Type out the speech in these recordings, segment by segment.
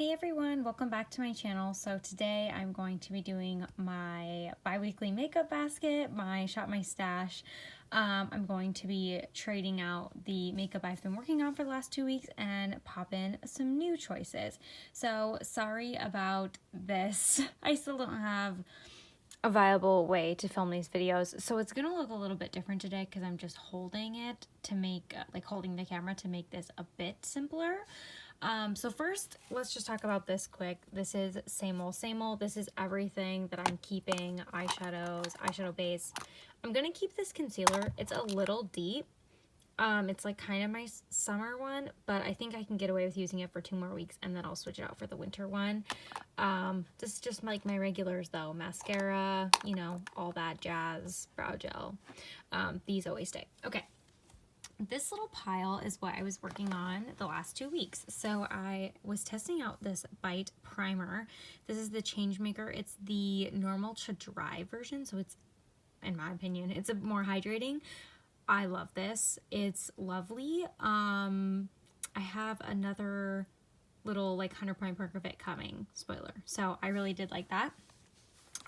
Hey everyone, welcome back to my channel. So today I'm going to be doing my bi-weekly makeup basket, my Shop My Stash. I'm going to be trading out the makeup I've been working on for the last 2 weeks and pop in some new choices. So sorry about this. I still don't have a viable way to film these videos, so it's gonna look a little bit different today because I'm just holding it to make holding the camera to make this a bit simpler. So first, let's just talk about this quick. This is same old, same old. This is everything that I'm keeping. Eyeshadows, eyeshadow base. I'm gonna keep this concealer. It's a little deep. It's like kind of my summer one, but I think I can get away with using it for 2 more weeks and then I'll switch it out for the winter one. This is just like my regulars though. Mascara, you know, all that jazz, brow gel. These always stay. Okay. This little pile is what I was working on the last 2 weeks. So I was testing out this Bite primer. This is the Changemaker. It's the normal to dry version. So it's, in my opinion, it's a more hydrating. I love this. It's lovely. I have another little like 100-point perk of it coming. Spoiler. So I really did like that.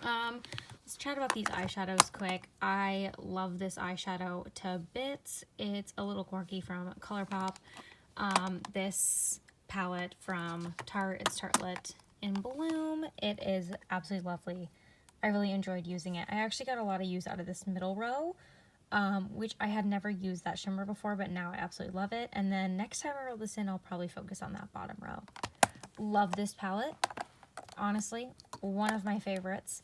Let's chat about these eyeshadows quick. I love this eyeshadow to bits. It's a little quirky from ColourPop. This palette from Tart, it's Tartlet in Bloom. It is absolutely lovely. I really enjoyed using it. I actually got a lot of use out of this middle row, which I had never used that shimmer before, but now I absolutely love it. And then next time I roll this in, I'll probably focus on that bottom row. Love this palette. Honestly, one of my favorites.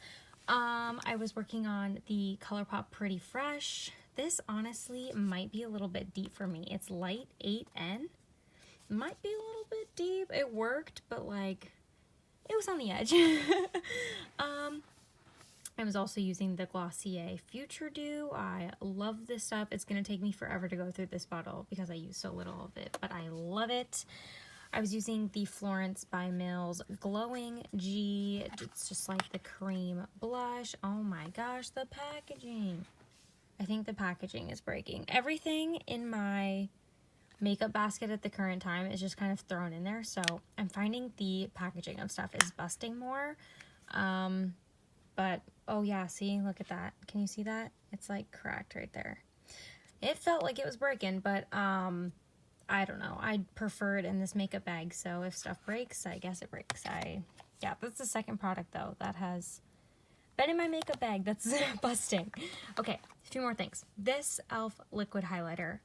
I was working on the ColourPop Pretty Fresh. This honestly might be a little bit deep for me. It's light 8N. Might be a little bit deep. It worked, but like, it was on the edge. I was also using the Glossier Future Dew. I love this stuff. It's going to take me forever to go through this bottle because I use so little of it, but I love it. I was using the Florence by Mills Glowing G. It's just like the cream blush. Oh my gosh, the packaging. I think the packaging is breaking. Everything in my makeup basket at the current time is just kind of thrown in there. So I'm finding the packaging of stuff is busting more. But, oh yeah, see, look at that. Can you see that? It's like cracked right there. It felt like it was breaking, but, I don't know. I'd prefer it in this makeup bag, so if stuff breaks, I guess it breaks. Yeah, that's the second product, though, that has been in my makeup bag that's busting. Okay, a few more things. This e.l.f. liquid highlighter.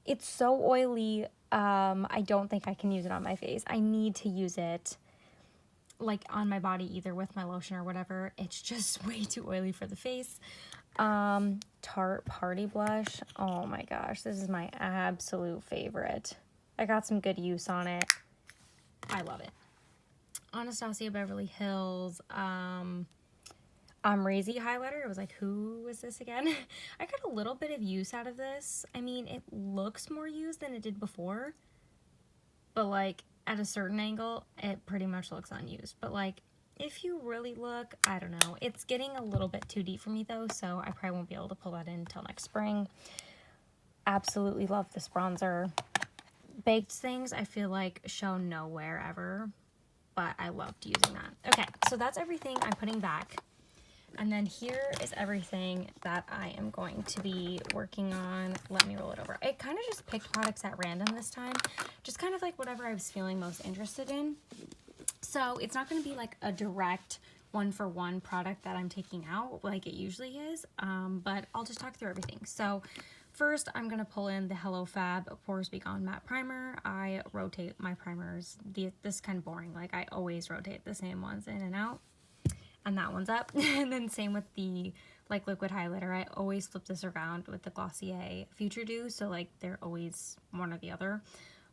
It's so oily, I don't think I can use it on my face. I need to use it, like, on my body, either with my lotion or whatever. It's just way too oily for the face. Tarte Party Blush. Oh my gosh, this is my absolute favorite. I got some good use on it. I love it. Anastasia Beverly Hills, Razy highlighter. It was like, who is this again? I got a little bit of use out of this. I mean, it looks more used than it did before, but like at a certain angle, it pretty much looks unused. But like, if you really look, I don't know. It's getting a little bit too deep for me though, so I probably won't be able to pull that in until next spring. Absolutely love this bronzer. Baked things, I feel like show nowhere ever, but I loved using that. Okay, so that's everything I'm putting back. And then here is everything that I am going to be working on. Let me roll it over. I kind of just picked products at random this time. Just kind of like whatever I was feeling most interested in. So it's not going to be like a direct one-for-one product that I'm taking out like it usually is, but I'll just talk through everything. So first, I'm going to pull in the Hello Fab Pores Be Gone Matte Primer. I rotate my primers. This is kind of boring. Like, I always rotate the same ones in and out. And that one's up. And then same with the like liquid highlighter. I always flip this around with the Glossier Future Dew. So like they're always one or the other.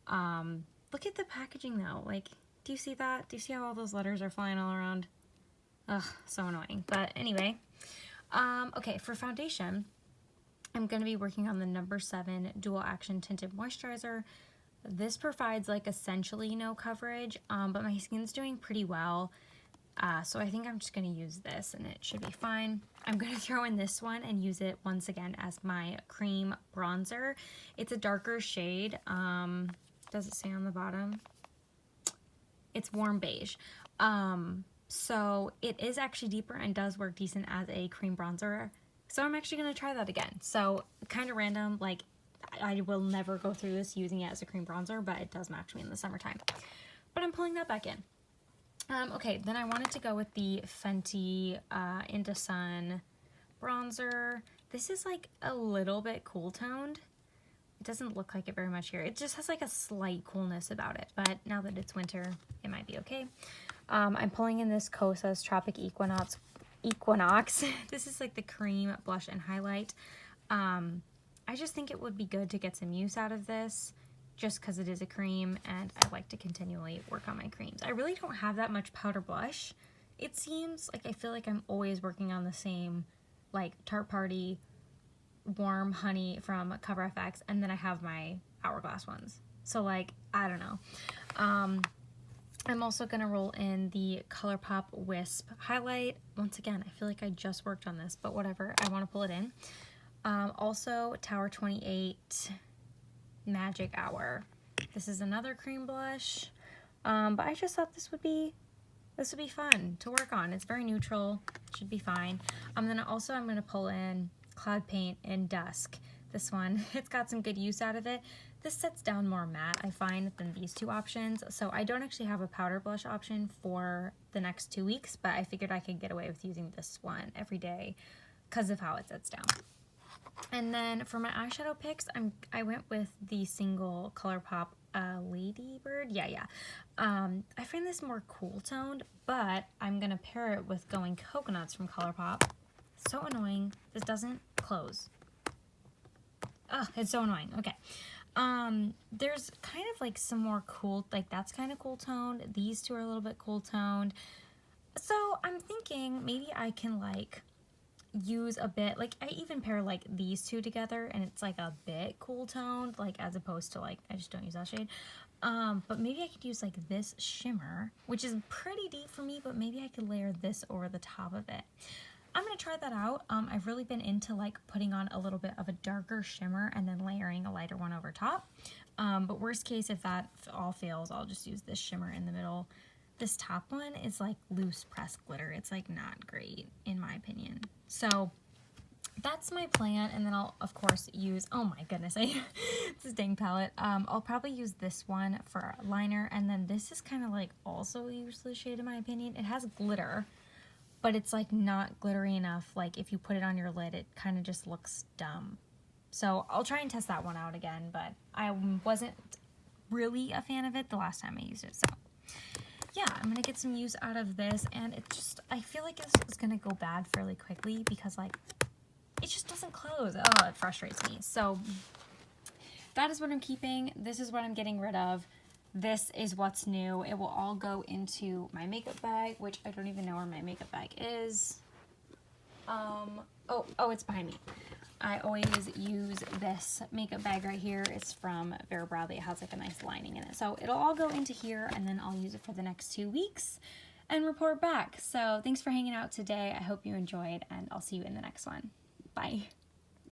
Look at the packaging though. Like, do you see that? Do you see how all those letters are flying all around? Ugh, so annoying. But anyway, okay, for foundation, I'm going to be working on the No. 7 Dual Action Tinted Moisturizer. This provides like essentially no coverage, but my skin's doing pretty well. So I think I'm just going to use this and it should be fine. I'm going to throw in this one and use it once again as my cream bronzer. It's a darker shade. Does it say on the bottom? It's warm beige. So it is actually deeper and does work decent as a cream bronzer. So I'm actually going to try that again. So kind of random, like I will never go through this using it as a cream bronzer, but it does match me in the summertime. But I'm pulling that back in. Okay, then I wanted to go with the Fenty Into Sun bronzer. This is like a little bit cool toned. It doesn't look like it very much here. It just has like a slight coolness about it, but now that it's winter, it might be okay. I'm pulling in this Kosas Tropic Equinox. This is like the cream blush and highlight. I just think it would be good to get some use out of this just because it is a cream and I like to continually work on my creams. I really don't have that much powder blush. It seems like I feel like I'm always working on the same like Tart Party Warm Honey from Cover FX, and then I have my Hourglass ones. So like, I don't know. I'm also going to roll in the ColourPop Wisp highlight. Once again, I feel like I just worked on this, but whatever. I want to pull it in. Also, Tower 28 Magic Hour. This is another cream blush, but I just thought this would be fun to work on. It's very neutral. Should be fine. I'm gonna pull in Cloud Paint in Dusk. This one, it's got some good use out of it. This sets down more matte, I find, than these two options. So I don't actually have a powder blush option for the next 2 weeks, but I figured I could get away with using this one every day because of how it sets down. And then for my eyeshadow picks, I went with the single ColourPop Ladybird. Yeah. I find this more cool toned, but I'm gonna pair it with Going Coconuts from ColourPop. So annoying. This doesn't close. Oh, it's so annoying. Okay. There's kind of like some more cool, like that's kind of cool toned. These two are a little bit cool toned. So I'm thinking maybe I can like use a bit, like I even pair like these two together and it's like a bit cool toned, like as opposed to like, I just don't use that shade. But maybe I could use like this shimmer, which is pretty deep for me, but maybe I could layer this over the top of it. I'm gonna try that out. I've really been into like putting on a little bit of a darker shimmer and then layering a lighter one over top. But worst case, if that all fails, I'll just use this shimmer in the middle. This top one is like loose pressed glitter. It's like not great in my opinion. So that's my plan, and then I'll of course use, oh my goodness, this dang palette. I'll probably use this one for liner, and then this is kind of like also a useless shade in my opinion. It has glitter, but it's like not glittery enough. Like if you put it on your lid, it kind of just looks dumb. So I'll try and test that one out again, but I wasn't really a fan of it the last time I used it. So yeah, I'm gonna get some use out of this, and it just, I feel like this is gonna go bad fairly quickly because like it just doesn't close. Oh, it frustrates me. So that is what I'm keeping. This is what I'm getting rid of. This is what's new. It will all go into my makeup bag, which I don't even know where my makeup bag is. Oh, it's behind me. I always use this makeup bag right here. It's from Vera Bradley. It has like a nice lining in it. So it'll all go into here, and then I'll use it for the next 2 weeks and report back. So thanks for hanging out today. I hope you enjoyed, and I'll see you in the next one. Bye.